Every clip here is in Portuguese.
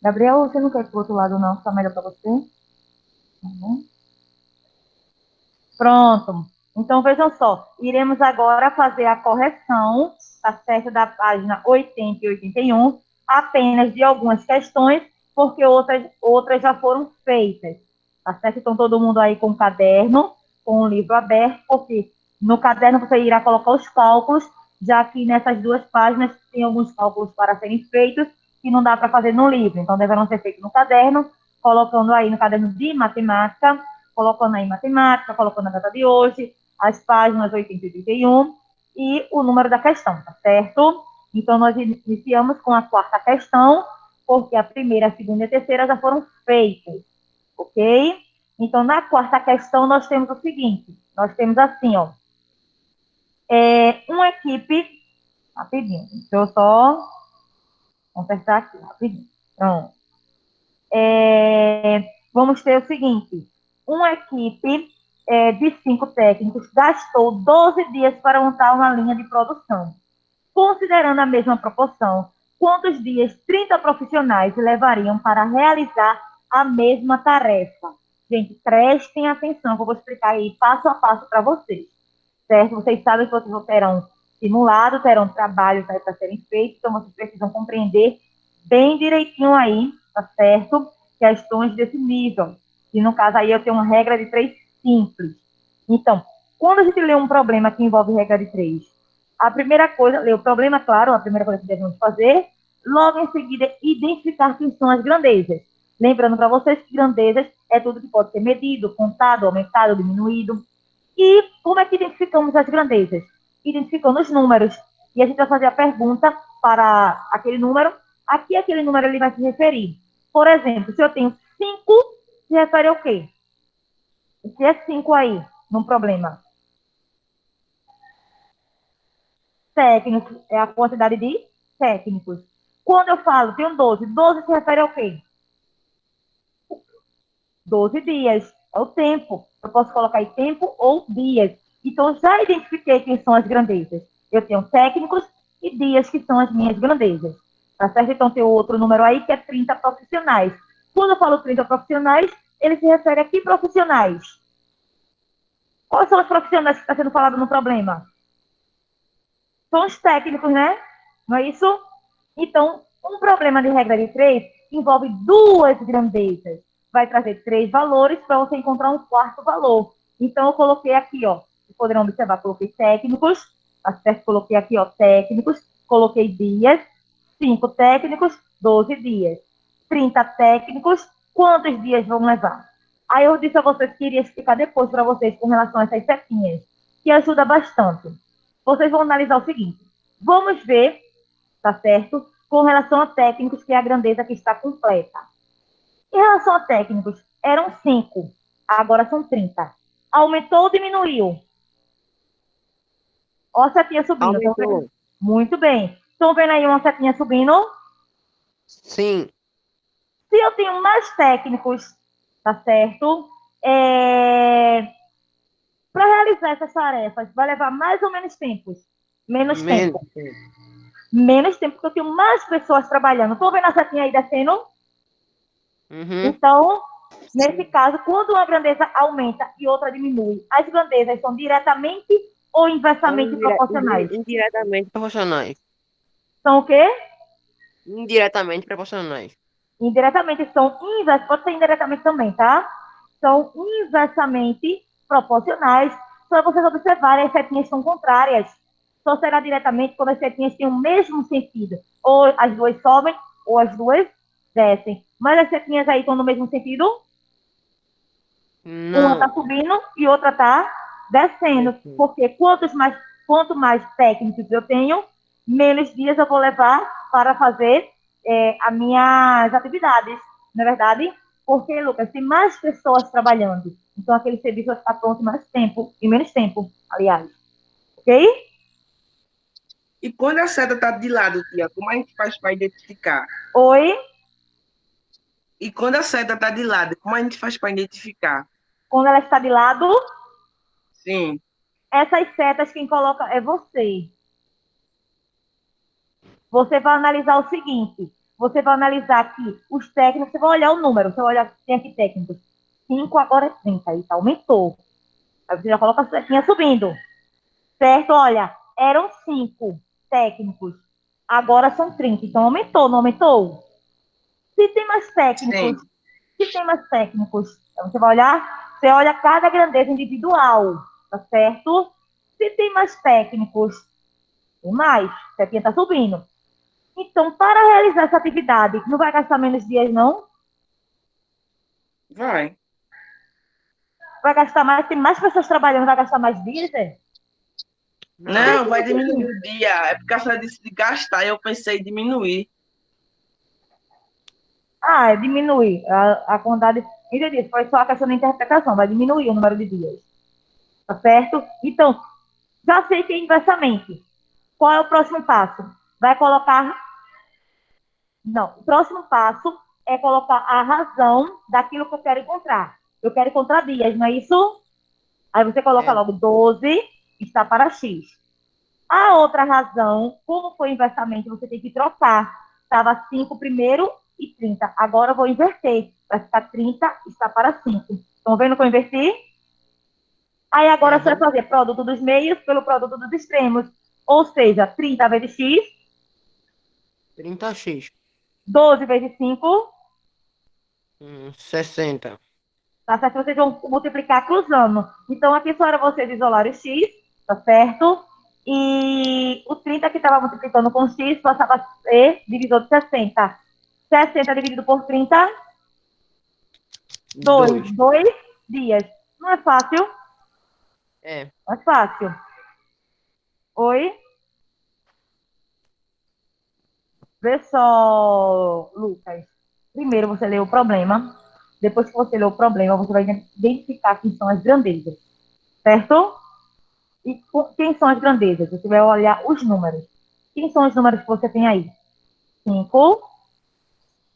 Gabriel, você não quer ir pro outro lado, não? Fica melhor para você? Uhum. Pronto. Então, vejam só. Iremos agora fazer a correção, tá certo? Da página 80 e 81, apenas de algumas questões, porque outras já foram feitas. Tá certo? Então, todo mundo aí com o caderno, com o livro aberto, porque no caderno você irá colocar os cálculos, já que nessas duas páginas tem alguns cálculos para serem feitos que não dá para fazer no livro. Então, deverão ser feitos no caderno, colocando aí no caderno de matemática, colocando aí matemática, colocando a data de hoje, as páginas 80 e 81 e o número da questão, tá certo? Então, nós iniciamos com a quarta questão, porque a primeira, a segunda e a terceira já foram feitas, ok? Então, na quarta questão, nós temos o seguinte, nós temos assim, ó, uma equipe, rapidinho, deixa eu só consertar aqui, rapidinho, pronto. Vamos ter o seguinte, uma equipe de 5 técnicos gastou 12 dias para montar uma linha de produção. Considerando a mesma proporção, quantos dias 30 profissionais levariam para realizar a mesma tarefa? Gente, prestem atenção, que eu vou explicar aí passo a passo para vocês, certo? Vocês sabem que vocês terão simulado, terão trabalhos aí para serem feitos, então vocês precisam compreender bem direitinho aí, tá certo? Questões desse nível. E no caso aí eu tenho uma regra de 3 simples. Então, quando a gente lê um problema que envolve regra de 3, a primeira coisa, ler o problema, claro, a primeira coisa que devemos fazer, logo em seguida, identificar quem são as grandezas. Lembrando para vocês que grandezas é tudo que pode ser medido, contado, aumentado, diminuído. E como é que identificamos as grandezas? Identificando os números. E a gente vai fazer a pergunta para aquele número, a que aquele número ele vai se referir. Por exemplo, se eu tenho 5, se refere ao quê? O que é 5 aí, num problema? Técnicos, é a quantidade de técnicos. Quando eu falo, tenho 12, 12 se refere ao quê? 12 dias, é o tempo. Eu posso colocar aí tempo ou dias. Então, já identifiquei quem são as grandezas. Eu tenho técnicos e dias que são as minhas grandezas. Tá certo? Então, tem outro número aí que é 30 profissionais. Quando eu falo 30 profissionais, ele se refere a que profissionais? Quais são os profissionais que está sendo falado no problema? São os técnicos, né? Não é isso? Então, um problema de regra de 3 envolve duas grandezas. Vai trazer 3 valores para você encontrar um quarto valor. Então, eu coloquei aqui, ó, vocês poderão observar, coloquei técnicos, tá certo? Coloquei aqui, ó, técnicos, coloquei dias, 5 técnicos, 12 dias. 30 técnicos, quantos dias vão levar? Aí eu disse a vocês que iria explicar depois para vocês com relação a essas setinhas, que ajuda bastante. Vocês vão analisar o seguinte, vamos ver, tá certo? Com relação a técnicos, que é a grandeza que está completa. Em relação a técnicos, eram 5, agora são 30. Aumentou ou diminuiu? Ó a setinha subindo. Aumentou. Muito bem. Estão vendo aí uma setinha subindo? Sim. Se eu tenho mais técnicos, tá certo? Para realizar essas tarefas, vai levar mais ou menos tempo? Menos Menos. tempo. Menos tempo, porque eu tenho mais pessoas trabalhando. Estão vendo a setinha aí descendo? Uhum. Então, nesse caso, quando uma grandeza aumenta e outra diminui, as grandezas são diretamente ou São inversamente proporcionais? indiretamente proporcionais. São o quê? Indiretamente proporcionais. Indiretamente são inversamente, pode ser indiretamente também, tá? São inversamente proporcionais. Só vocês observarem, as setinhas são contrárias. Só será diretamente quando as setinhas têm o mesmo sentido. Ou as duas sobem, ou as duas descem. Mas as setinhas aí estão no mesmo sentido? Uma está Não. subindo e outra está descendo. Porque quanto mais técnicos eu tenho, menos dias eu vou levar para fazer as minhas atividades. Não é verdade? Porque, Lucas, tem mais pessoas trabalhando. Então, aquele serviço vai ficar pronto em mais tempo, em menos tempo, aliás. Ok? E quando a seta está de lado, tia, como a gente faz para identificar? Oi? E quando a seta está de lado, como a gente faz para identificar? Quando ela está de lado, Sim. essas setas quem coloca é você. Você vai analisar o seguinte: você vai analisar aqui os técnicos, você vai olhar o número, você vai olhar, tem aqui técnicos. 5, agora é 30, aí tá, aumentou. Aí você já coloca a setinha subindo. Certo? Olha, eram 5 técnicos, agora são 30, então aumentou, não aumentou? Se tem mais Sim. técnicos, se tem mais técnicos, então você vai olhar, você olha cada grandeza individual, tá certo? Se tem mais técnicos, tem mais, a setinha tá subindo. Então, para realizar essa atividade, não vai gastar menos dias, não? Vai. Vai gastar mais, tem mais pessoas trabalhando, vai gastar mais dias, é? Não. Não, vai diminuir o dia. É porque a senhora disse de gastar e eu pensei em diminuir. Ah, é diminuir a quantidade. Entendi, foi só a questão da interpretação, vai diminuir o número de dias. Tá certo? Então, já sei que é inversamente. Qual é o próximo passo? Vai colocar. Não, o próximo passo é colocar a razão daquilo que eu quero encontrar. Eu quero encontrar dias, não é isso? Aí você coloca É. logo 12 está para X. A outra razão, como foi inversamente, você tem que trocar. Estava 5 primeiro e 30. Agora eu vou inverter. Vai ficar 30 está para 5. Estão vendo que eu inverti? Aí agora você vai Aham. fazer produto dos meios pelo produto dos extremos. Ou seja, 30 vezes X, 30x. 12 vezes 5. 60. Tá certo? Vocês vão multiplicar cruzando. Então, aqui só era vocês isolar o X, tá certo? E o 30 que estava multiplicando com X passava a ser divisor de 60. 60 dividido por 30, 2. 2. 2 dias. Não é fácil? É. Não é fácil. Oi? Vê só, Lucas. Primeiro você lê o problema. Depois que você lê o problema, você vai identificar quem são as grandezas. Certo? E quem são as grandezas? Você vai olhar os números. Quem são os números que você tem aí? 5,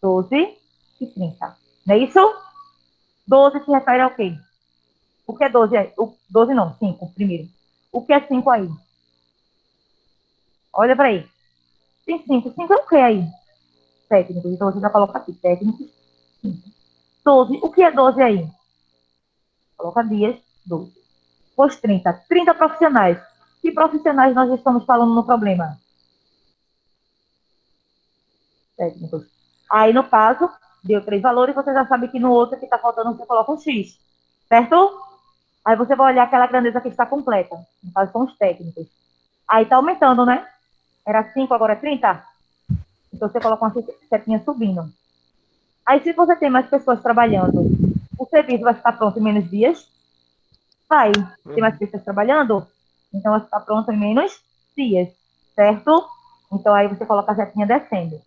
12 e 30. Não é isso? 12 se refere ao quê? O que é 12 aí? 12 não, 5 primeiro. O que é 5 aí? Olha para aí. Tem 5. 5 é o que aí? Técnicos. Então você já coloca aqui, técnicos. 12. O que é 12 aí? Coloca dias, 12. Pois 30. 30 profissionais. Que profissionais nós estamos falando no problema? Técnicos. Aí, no caso, deu 3 valores, você já sabe que no outro que está faltando, você coloca um X. Certo? Aí você vai olhar aquela grandeza que está completa. No caso, são os técnicos. Aí está aumentando, né? Era 5, agora é 30. Então, você coloca uma setinha subindo. Aí, se você tem mais pessoas trabalhando, o serviço vai ficar pronto em menos dias? Vai. Tem mais pessoas trabalhando? Então, vai ficar pronto em menos dias. Certo? Então, aí você coloca a setinha descendo.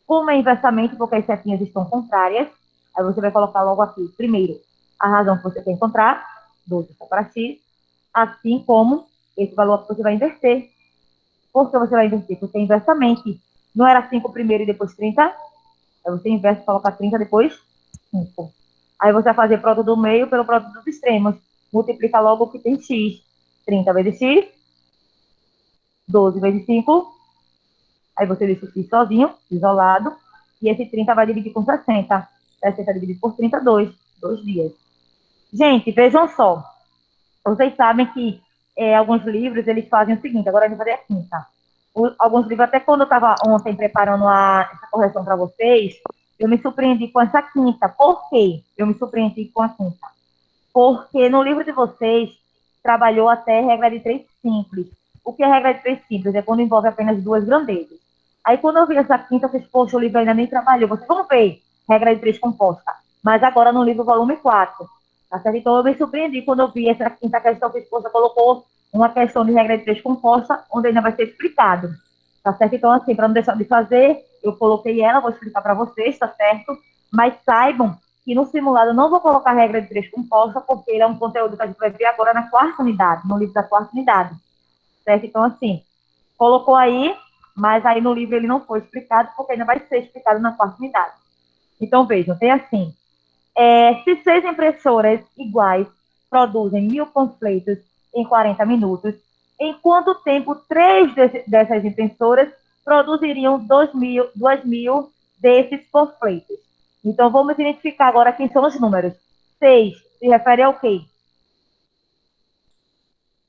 Como é inversamente, porque as setinhas estão contrárias, aí você vai colocar logo aqui, primeiro, a razão que você quer encontrar, 12 está para x, assim como esse valor que você vai inverter. Por que você vai inverter? Porque é inversamente. Não era 5 primeiro e depois 30? Aí você inverte e coloca 30 depois 5. Aí você vai fazer produto do meio pelo produto dos extremos. Multiplica logo o que tem x. 30 vezes x, 12 vezes 5. Aí você deixa o x sozinho, isolado, e esse 30 vai dividir com 60. 60 dividido por 30, 2 dias. Gente, vejam só. Vocês sabem que alguns livros, eles fazem o seguinte, agora a gente vai fazer a quinta. Alguns livros, até quando eu estava ontem preparando essa correção para vocês, eu me surpreendi com essa quinta. Por quê? Eu me surpreendi com a quinta. Porque no livro de vocês, trabalhou até regra de 3 simples. O que é regra de 3 simples? É quando envolve apenas duas grandezas. Aí, quando eu vi essa quinta, eu fiz, poxa, o livro ainda nem trabalhou. Vocês vão ver, regra de 3 composta. Mas agora no livro volume 4. Tá certo? Então, eu me surpreendi quando eu vi essa quinta questão que a esposa colocou uma questão de regra de 3 composta, onde ainda vai ser explicado. Tá certo? Então, assim, para não deixar de fazer, eu coloquei ela, vou explicar para vocês, tá certo? Mas saibam que no simulado eu não vou colocar a regra de 3 composta, porque ele é um conteúdo que a gente vai ver agora na quarta unidade, no livro da quarta unidade. Certo? Então, assim, colocou aí, mas aí no livro ele não foi explicado, porque ainda vai ser explicado na quarta unidade. Então, vejam, tem assim, se 6 impressoras iguais produzem 1.000 panfletos em 40 minutos, em quanto tempo 3 dessas impressoras produziriam 2.000 desses panfletos. Então, vamos identificar agora quem são os números. 6 se refere ao quê?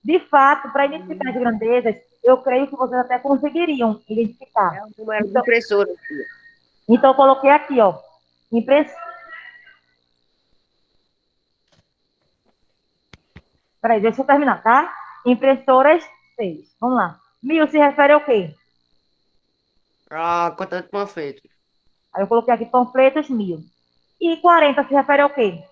De fato, para identificar as grandezas, eu creio que vocês até conseguiriam identificar. É o número de impressora, tia. Então, eu coloquei aqui, ó. Peraí, deixa eu terminar, tá? Impressoras 6. Vamos lá. 1000 se refere ao quê? A quantidade de panfletos. Aí eu coloquei aqui panfletos 1000. E 40 se refere ao quê?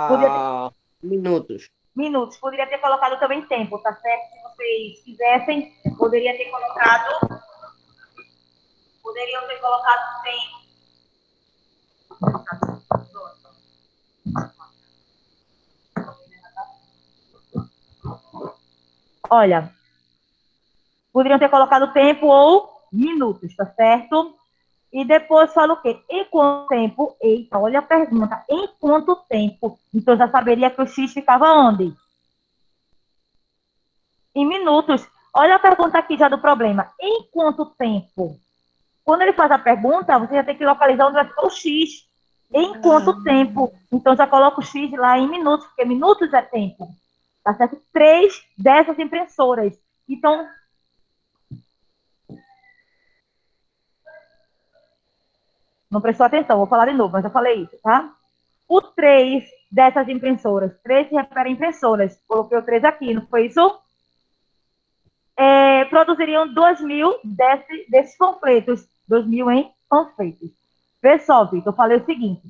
Podia ter, Minutos. minutos. Poderia ter colocado também tempo, tá certo? Se vocês quisessem, poderiam ter colocado tempo. Olha, poderiam ter colocado tempo ou minutos, tá certo? E depois fala o quê? Em quanto tempo? Eita, olha a pergunta. Em quanto tempo? Então, eu já saberia que o X ficava onde? Em minutos. Olha a pergunta aqui já do problema. Em quanto tempo? Quando ele faz a pergunta, você já tem que localizar onde vai ficar o X. Em quanto tempo? Então, já coloca o X lá em minutos, porque minutos é tempo. Tá certo? 3 dessas impressoras. Então, não prestou atenção, vou falar de novo, mas já falei isso, tá? O 3 dessas impressoras, 3 se refere a impressoras. Coloquei o 3 aqui, não foi isso? Produziriam 2.000 desses panfletos. 2.000 em panfletos. Pessoal, Vitor, eu falei o seguinte.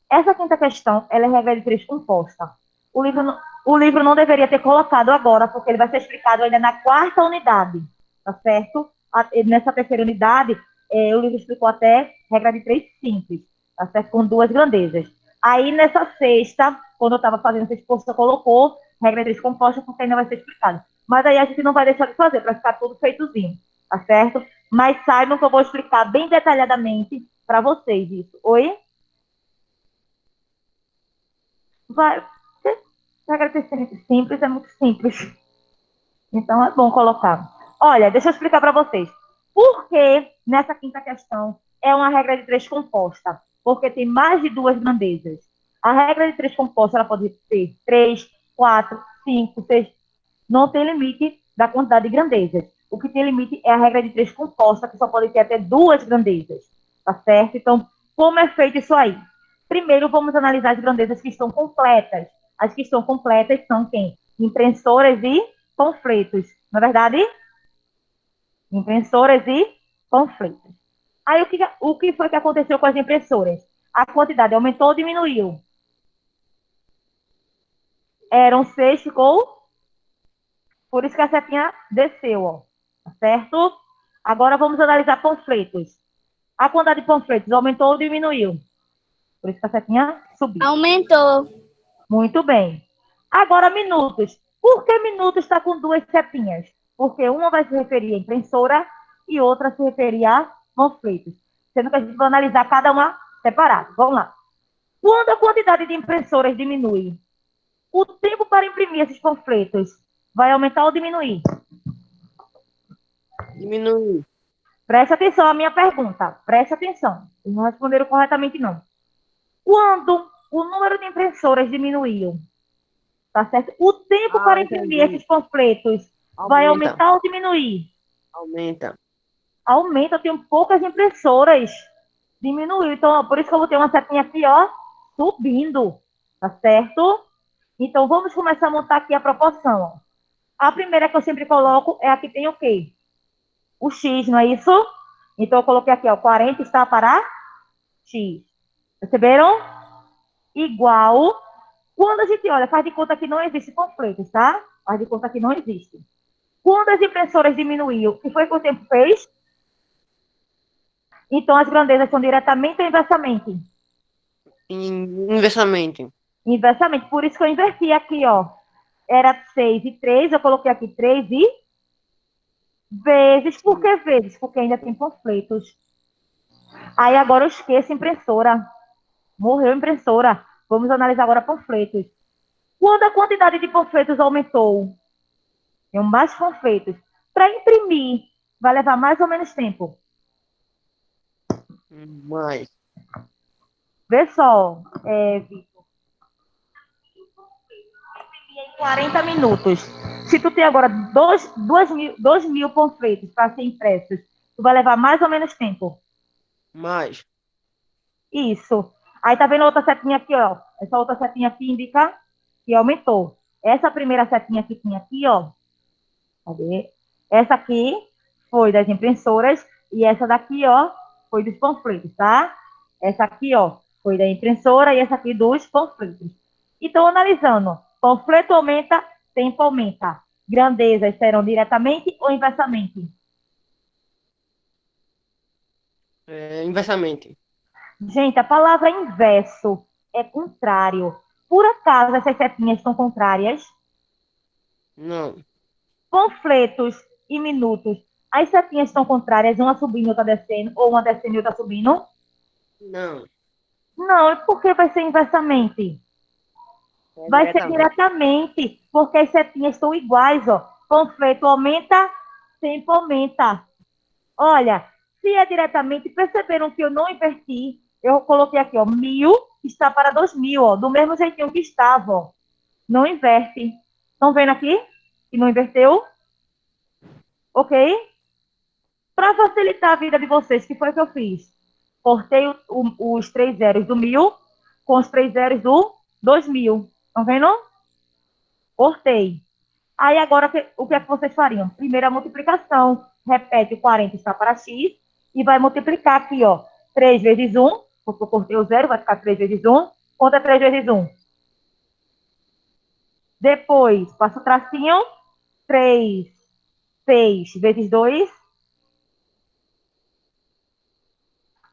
Essa quinta questão, ela é regra de 3 composta. O livro não deveria ter colocado agora, porque ele vai ser explicado ainda na quarta unidade, tá certo? Nessa terceira unidade, o livro explicou até regra de 3 simples, tá certo? Com 2 grandezas. Aí, nessa sexta, quando eu estava fazendo essa exposição, colocou regra de 3 composta, porque ainda vai ser explicado. Mas aí a gente não vai deixar de fazer, para ficar tudo feitozinho, tá certo? Mas saibam que eu vou explicar bem detalhadamente para vocês isso. Oi? Vai. Regra de 3 simples é muito simples. Então é bom colocar. Olha, deixa eu explicar para vocês. Por que nessa quinta questão é uma regra de 3 composta? Porque tem mais de 2 grandezas. A regra de 3 composta ela pode ter 3, 4, 5, 6. Não tem limite da quantidade de grandezas. O que tem limite é a regra de 3 composta, que só pode ter até 2 grandezas. Tá certo? Então, como é feito isso aí? Primeiro, vamos analisar as grandezas que estão completas. As que estão completas são quem? Impressoras e panfletos. Não é verdade? Impressoras e panfletos. Aí, o que foi que aconteceu com as impressoras? A quantidade aumentou ou diminuiu? Eram 6, ficou? Por isso que a setinha desceu, ó. Tá certo? Agora vamos analisar panfletos. A quantidade de panfletos aumentou ou diminuiu? Por isso que a setinha subiu. Aumentou. Muito bem. Agora, minutos. Por que minutos está com 2 setinhas? Porque uma vai se referir à impressora e outra se referir a panfletos. Sendo que a gente vai analisar cada uma separada. Vamos lá. Quando a quantidade de impressoras diminui, o tempo para imprimir esses panfletos vai aumentar ou diminuir? Diminuir. Preste atenção à minha pergunta. Preste atenção. Vocês não responderam corretamente, não. Quando o número de impressoras diminuiu, tá certo? O tempo para imprimir entendi. esses panfletos vai Aumenta. aumentar ou diminuir? Aumenta. Aumenta, eu tenho poucas impressoras. Diminuiu. Então, ó, por isso que eu vou ter uma setinha aqui, ó, subindo. Tá certo? Então, vamos começar a montar aqui a proporção. Ó. A primeira que eu sempre coloco é a que tem o quê? O X, não é isso? Então, eu coloquei aqui, ó, 40 está para X. Perceberam? Igual. Quando a gente olha, faz de conta que não existe panfletos, tá? Faz de conta que não existe. Quando as impressoras diminuíam, o que foi que o tempo fez? Então, as grandezas são diretamente ou inversamente? Inversamente. Inversamente. Por isso que eu inverti aqui, ó. Era 6 e 3, eu coloquei aqui 3 e vezes. Por que vezes? Porque ainda tem panfletos. Aí agora eu esqueço impressora. Morreu a impressora. Vamos analisar agora panfletos. Quando a quantidade de panfletos aumentou, tem mais panfletos. Para imprimir, vai levar mais ou menos tempo? Mais. Vê só, Vitor, em 40 minutos. Se tu tem agora 2 mil panfletos para ser impressos, tu vai levar mais ou menos tempo. Mais. Isso. Aí tá vendo a outra setinha aqui, ó? Essa outra setinha aqui indica que aumentou. Essa primeira setinha que tinha aqui, ó. Cadê? Essa aqui foi das impressoras e essa daqui, ó, foi dos panfletos, tá? Essa aqui, ó, foi da impressora e essa aqui dos panfletos. Então, analisando, panfleto aumenta, tempo aumenta. Grandezas serão diretamente ou inversamente? Inversamente. Gente, a palavra inverso é contrário. Por acaso essas setinhas estão contrárias? Não. Panfletos e minutos. As setinhas estão contrárias, uma subindo e outra descendo, ou uma descendo e outra subindo? Não. Não, é porque vai ser inversamente. É Vai ser diretamente. diretamente, porque as setinhas estão iguais, ó. Panfleto aumenta, tempo aumenta. Olha, se é diretamente, perceberam que eu não inverti. Eu coloquei aqui, ó, 1.000 está para 2.000, ó, do mesmo jeitinho que estava, ó. Não inverte. Estão vendo aqui? Que não inverteu? Ok? Para facilitar a vida de vocês, o que foi que eu fiz? Cortei os 3 zeros do 1.000 com os 3 zeros do 2.000. Estão vendo? Cortei. Aí agora, o que é que vocês fariam? Primeiro a multiplicação. Repete o 40 está para x e vai multiplicar aqui, ó. 3 vezes 1, porque eu cortei o zero, vai ficar 3 vezes 1. Conta 3 vezes 1. Depois, passa o tracinho. 3, 6 vezes 2.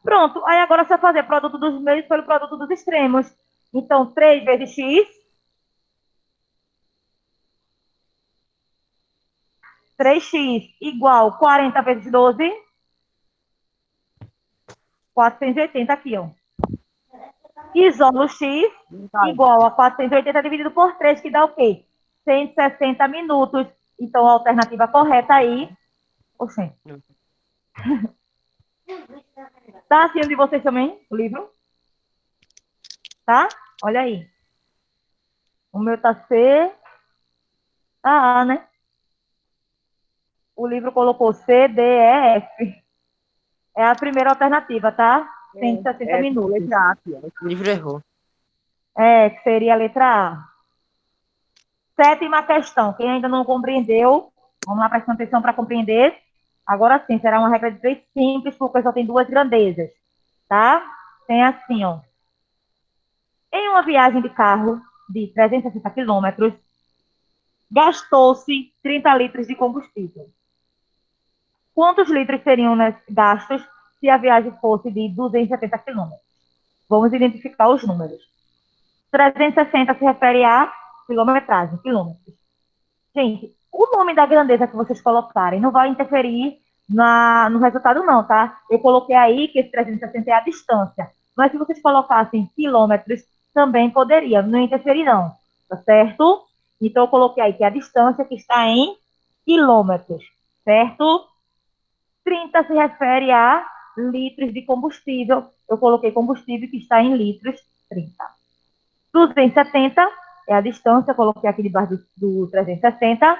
Pronto. Aí agora você vai fazer produto dos meios pelo produto dos extremos. Então, 3 vezes x. 3x igual 40 vezes 12. 480 aqui, ó. Isolo x igual a 480 dividido por 3, que dá o quê? 160 minutos. Então, a alternativa correta aí... Oxê. Tá assim de vocês também, o livro? Tá? Olha aí. O meu tá C, tá A, né? O livro colocou C, D, E, F. É a primeira alternativa, tá? 160 Essa é a minutos. letra A aqui, ó. O livro errou. Que seria a letra A. Sétima questão. Quem ainda não compreendeu, vamos lá prestando atenção para compreender. Agora sim, será uma regra de 3 simples, porque só tem 2 grandezas, tá? Tem assim, ó. Em uma viagem de carro de 360 quilômetros, gastou-se 30 litros de combustível. Quantos litros seriam gastos se a viagem fosse de 270 quilômetros? Vamos identificar os números. 360 se refere a quilometragem, quilômetros. Gente, o nome da grandeza que vocês colocarem não vai interferir no resultado, não, tá? Eu coloquei aí que esse 360 é a distância. Mas se vocês colocassem quilômetros, também poderia, não interferir, não. Tá certo? Então, eu coloquei aí que é a distância que está em quilômetros, certo? 30 se refere a litros de combustível. Eu coloquei combustível que está em litros, 30. 270 é a distância, eu coloquei aqui debaixo do 360.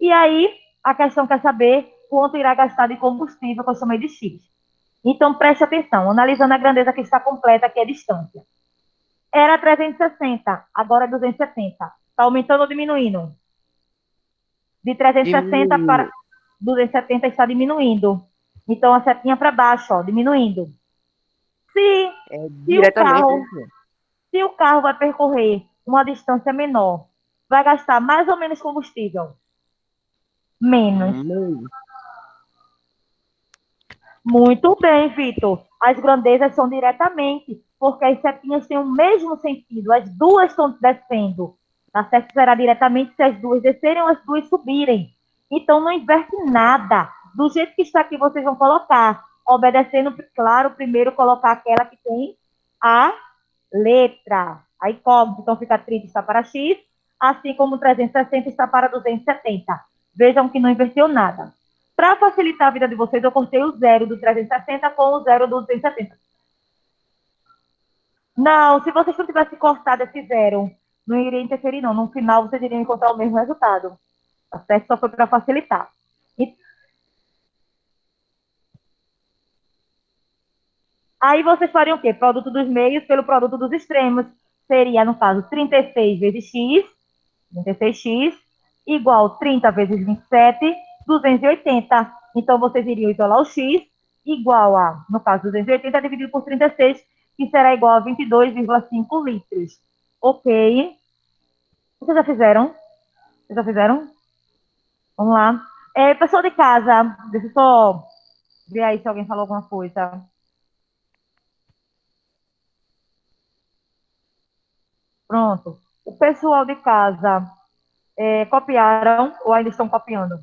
E aí, a questão quer saber quanto irá gastar de combustível, que eu chamei de X. Então, preste atenção, analisando a grandeza que está completa, que é a distância. Era 360, agora é 270. Está aumentando ou diminuindo? De 360 para Diminuiu. 270 está diminuindo. Então, a setinha para baixo, ó, diminuindo. Se, É se, o diretamente. carro, se o carro vai percorrer uma distância menor, vai gastar mais ou menos combustível? Menos. Meio. Muito bem, Vitor. As grandezas são diretamente, porque as setinhas têm o mesmo sentido. As duas estão descendo. Tá certo? Será diretamente se as duas descerem ou as duas subirem. Então, não inverte nada. Do jeito que está aqui, vocês vão colocar. Obedecendo, claro, primeiro colocar aquela que tem a letra. A incógnita, então fica 30 está para X, assim como 360 está para 270. Vejam que não inverteu nada. Para facilitar a vida de vocês, eu cortei o zero do 360 com o zero do 270. Não, se vocês não tivessem cortado esse zero, não iria interferir, não. No final, vocês iriam encontrar o mesmo resultado. Tá certo? Só foi para facilitar. E aí vocês fariam o quê? Produto dos meios pelo produto dos extremos. Seria, no caso, 36 vezes x, 36x, igual 30 vezes 27, 280. Então, vocês iriam isolar o x, igual a, no caso, 280 dividido por 36, que será igual a 22,5 litros. Ok? Vocês já fizeram? Vocês já fizeram? Vamos lá. Pessoal de casa, deixa eu só ver aí se alguém falou alguma coisa. Pronto. O pessoal de casa copiaram ou ainda estão copiando?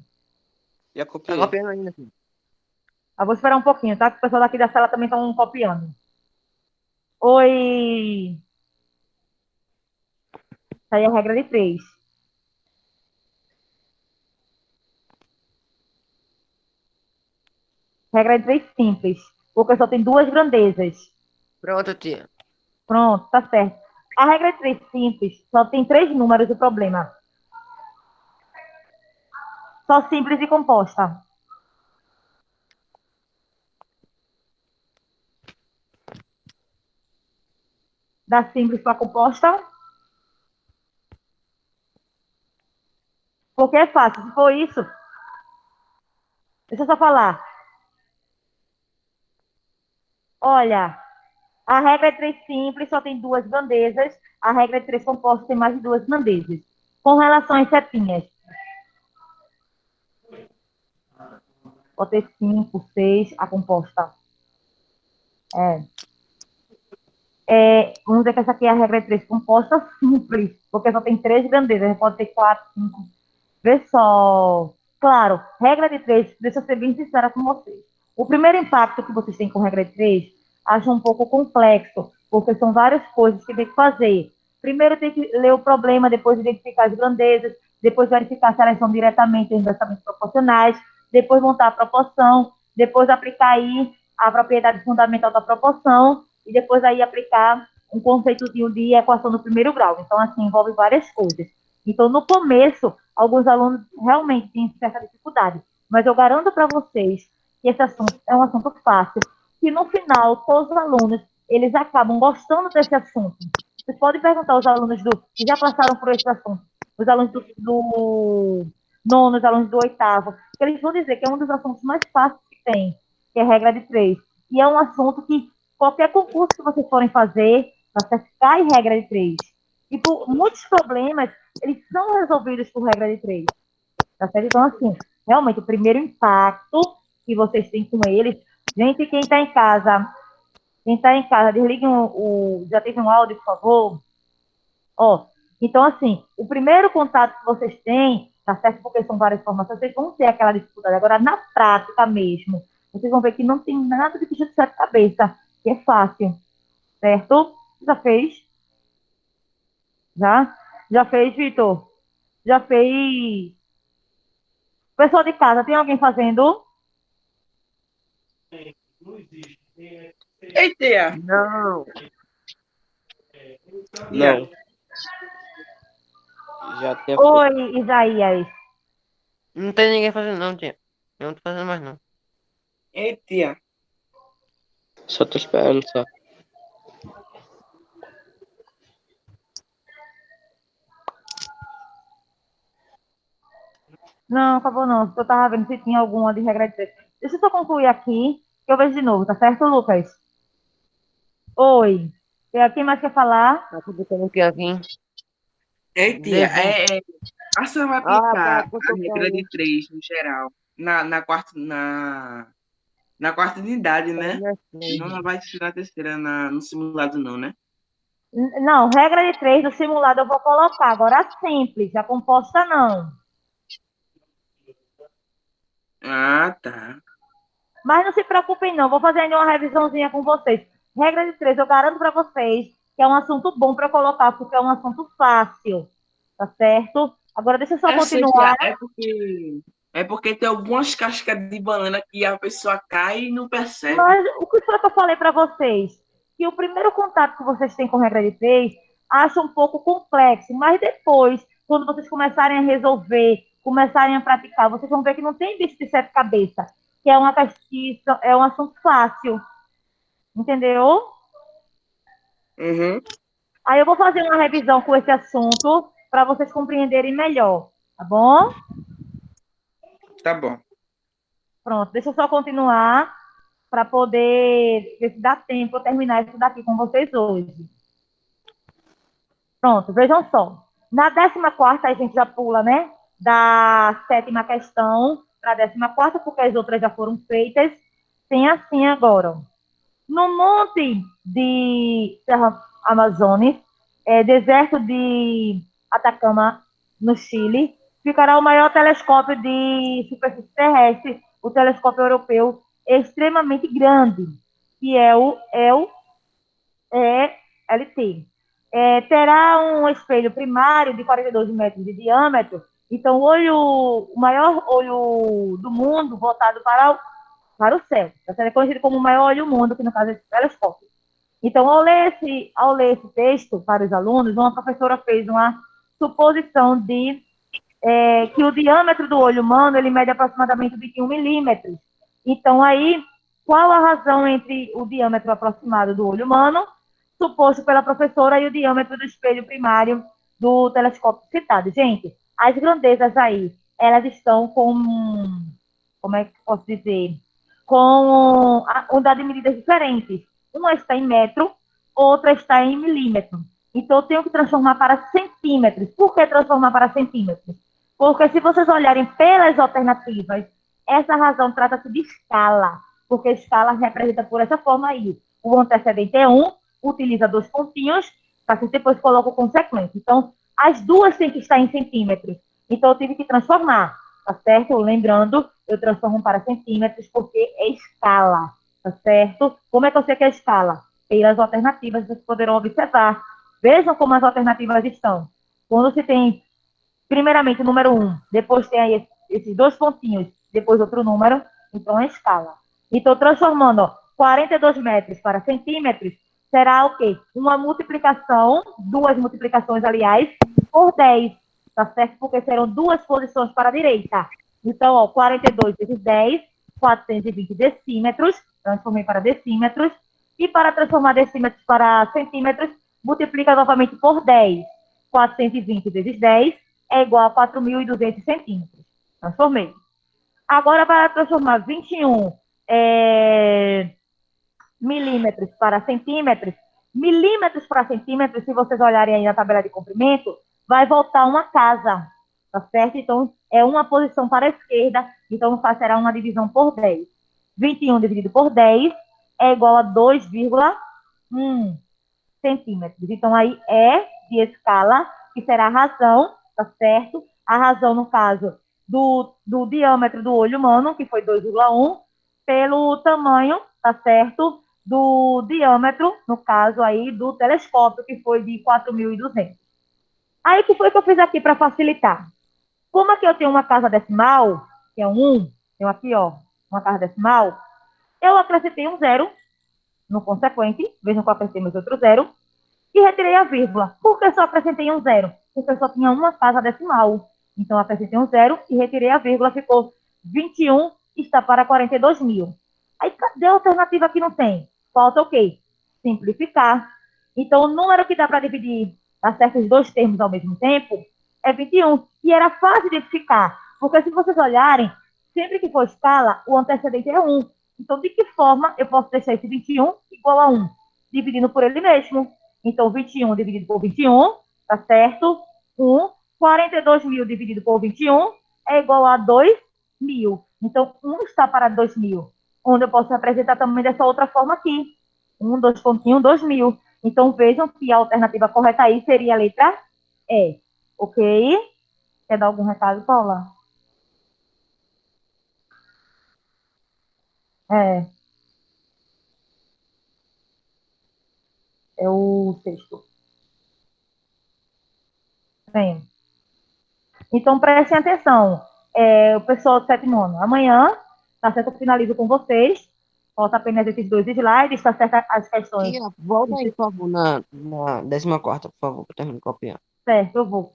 Já Tá copiei. copiando ainda, filho. Eu vou esperar um pouquinho, tá? Que o pessoal daqui da sala também estão copiando. Oi. Essa aí é a regra de três. Regra de três simples. Porque só tem duas grandezas. Pronto, tia. Pronto, tá certo. A regra de três simples só tem três números, o problema. Só simples e composta. Da simples para composta. Porque é fácil. Se for isso, deixa eu só falar. Olha, a regra de três simples só tem duas grandezas. A regra de três compostas tem mais de duas grandezas. Com relação às setinhas, pode ter 5, 6, a composta. Vamos dizer que essa aqui é a regra de três composta simples, porque só tem três grandezas, pode ter 4, 5. Vê só. Claro, regra de três, deixa eu ser bem sincera com vocês. O primeiro impacto que vocês têm com regra de três, acho um pouco complexo, porque são várias coisas que tem que fazer. Primeiro tem que ler o problema, depois identificar as grandezas, depois verificar se elas são diretamente ou inversamente proporcionais, depois montar a proporção, depois aplicar aí a propriedade fundamental da proporção e depois aí aplicar um conceitozinho de equação do primeiro grau. Então, assim, envolve várias coisas. Então, no começo, alguns alunos realmente têm certa dificuldade, mas eu garanto para vocês que esse assunto é um assunto fácil, que no final, todos os alunos, eles acabam gostando desse assunto. Vocês podem perguntar aos alunos que já passaram por esse assunto, os alunos do nono, os alunos do oitavo, que eles vão dizer que é um dos assuntos mais fáceis que tem, que é a regra de três. E é um assunto que qualquer concurso que vocês forem fazer, vai cai regra de três. E por muitos problemas, eles são resolvidos por regra de três. Tá certo? Então, assim, realmente, o primeiro impacto que vocês têm com eles. Gente, quem está em casa, desliguem já teve um áudio, por favor. Ó, então, assim, o primeiro contato que vocês têm, tá certo? Porque são várias informações, vocês vão ter aquela dificuldade. Agora, na prática mesmo, vocês vão ver que não tem nada de bicho de sete cabeça, que é fácil, certo? Já fez? Já? Já fez, Vitor? Já fez? Pessoal de casa, tem alguém fazendo? Ei, tia. Não. Tia. Não. Já tinha feito. Oi, Isaías. Não tem ninguém fazendo, não, tia. Eu não tô fazendo mais, não. Ei, tia. Só tô esperando, só. Não, acabou não. Eu tava vendo se tinha alguma de regra de três. Deixa eu só concluir aqui, que eu vejo de novo, tá certo, Lucas? Oi. Quem mais quer falar? Tá tudo bem que aqui. Ei, tia. Devo. A senhora vai Ah, aplicar para a regra de três, no geral, na quarta unidade, né? Não vai ser na terceira, no simulado, não, né? Não, regra de três do simulado eu vou colocar. Agora simples, a composta não. Ah, tá. Mas não se preocupem não, vou fazer ainda uma revisãozinha com vocês. Regra de três, eu garanto para vocês que é um assunto bom para colocar, porque é um assunto fácil, tá certo? Agora deixa eu só Eu sei que continuar. é porque É porque tem algumas cascas de banana que a pessoa cai e não percebe. Mas o que foi que eu falei para vocês? Que o primeiro contato que vocês têm com regra de três acha um pouco complexo, mas depois, quando vocês começarem a resolver, começarem a praticar, vocês vão ver que não tem bicho de sete cabeças, que é uma castiça, é um assunto fácil, entendeu? Uhum, Aí eu vou fazer uma revisão com esse assunto para vocês compreenderem melhor, tá bom? tá bom. Pronto, deixa eu só continuar para poder ver se dá tempo eu terminar isso daqui com vocês hoje. Pronto, vejam só. Na 14ª, a gente já pula, né? Da sétima questão para a 14ª, porque as outras já foram feitas. Tem assim agora. No monte de Serra Amazonas, deserto de Atacama, no Chile, ficará o maior telescópio de superfície terrestre, o telescópio europeu extremamente grande, que é o ELT. Terá um espelho primário de 42 metros de diâmetro, então o maior olho do mundo voltado para o céu. Está sendo conhecido como o maior olho do mundo, que no caso é esse telescópio. Então, ao ler esse texto para os alunos, uma professora fez uma suposição de que o diâmetro do olho humano ele mede aproximadamente 21 milímetros. Então, aí, qual a razão entre o diâmetro aproximado do olho humano, suposto pela professora, e o diâmetro do espelho primário do telescópio citado? Gente, as grandezas aí, elas estão com, como é que posso dizer, com a unidade de medidas diferentes. Uma está em metro, outra está em milímetro. Então, eu tenho que transformar para centímetros. Por que transformar para centímetros? Porque se vocês olharem pelas alternativas, essa razão trata-se de escala, porque escala representa por essa forma aí. O antecedente é 1, utiliza dois pontinhos, para que depois coloca o consequente. Então, as duas têm que estar em centímetros. Então, eu tive que transformar, tá certo? Lembrando, eu transformo para centímetros porque é escala, tá certo? Como é que eu sei que é escala? Pelas alternativas, vocês poderão observar. Vejam como as alternativas estão. Quando se tem primeiramente o número 1, depois tem aí esses dois pontinhos, depois outro número, então é escala. Então, transformando 42 metros para centímetros, será o quê? Uma multiplicação, duas multiplicações, aliás, por 10, tá certo? Porque serão duas posições para a direita. Então, ó, 42 vezes 10, 420 decímetros, transformei para decímetros, e para transformar decímetros para centímetros, multiplica novamente por 10. 420 vezes 10 é igual a 4.200 centímetros. Transformei. Agora, para transformar 21 milímetros para centímetros, milímetros para centímetros, se vocês olharem aí na tabela de comprimento, vai voltar uma casa, tá certo? Então, é uma posição para a esquerda, então será uma divisão por 10. 21 dividido por 10 é igual a 2,1 centímetros. Então, aí é de escala, que será a razão, tá certo? A razão, no caso, do diâmetro do olho humano, que foi 2,1, pelo tamanho, tá certo? Do diâmetro, no caso aí, do telescópio, que foi de 4.200. Aí, o que foi que eu fiz aqui para facilitar? Como aqui eu tenho uma casa decimal, que é um 1, tenho aqui, ó, uma casa decimal, eu acrescentei um zero no consequente, vejam que eu acrescentei mais outro zero, e retirei a vírgula. Por que só acrescentei um zero? Porque só tinha uma casa decimal. Então, acrescentei um zero e retirei a vírgula, ficou 21, está para 42 mil. Aí, cadê a alternativa que não tem? Falta o quê? Simplificar. Então, o número que dá para dividir, tá certo, os dois termos ao mesmo tempo, é 21. E era fácil de identificar, porque se vocês olharem, sempre que for escala, o antecedente é 1. Então, de que forma eu posso deixar esse 21 igual a 1? Dividindo por ele mesmo. Então, 21 dividido por 21, tá certo? 1. 42 mil dividido por 21 é igual a 2 mil. Então, 1 está para 2 mil. Onde eu posso representar também dessa outra forma aqui. 1, 2 pontinho, 2 mil. Então, vejam que a alternativa correta aí seria a letra E. Ok? Quer dar algum recado, Paula? É, é o sexto. Bem, então, prestem atenção. o pessoal do sétimo ano. Amanhã, tá certo? Eu finalizo com vocês. Falta apenas esses dois slides, tá certo? As questões. Tia, volta aí, por favor, na 14ª, por favor, que eu termino de copiar. Certo, eu vou.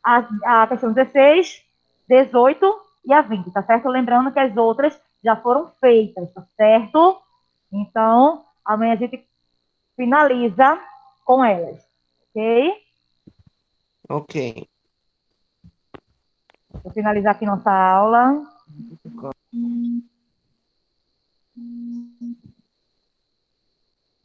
A questão 16, 18 e a 20, tá certo? Lembrando que as outras já foram feitas, tá certo? Então, amanhã a gente finaliza com elas, ok? Ok. Vou finalizar aqui nossa aula.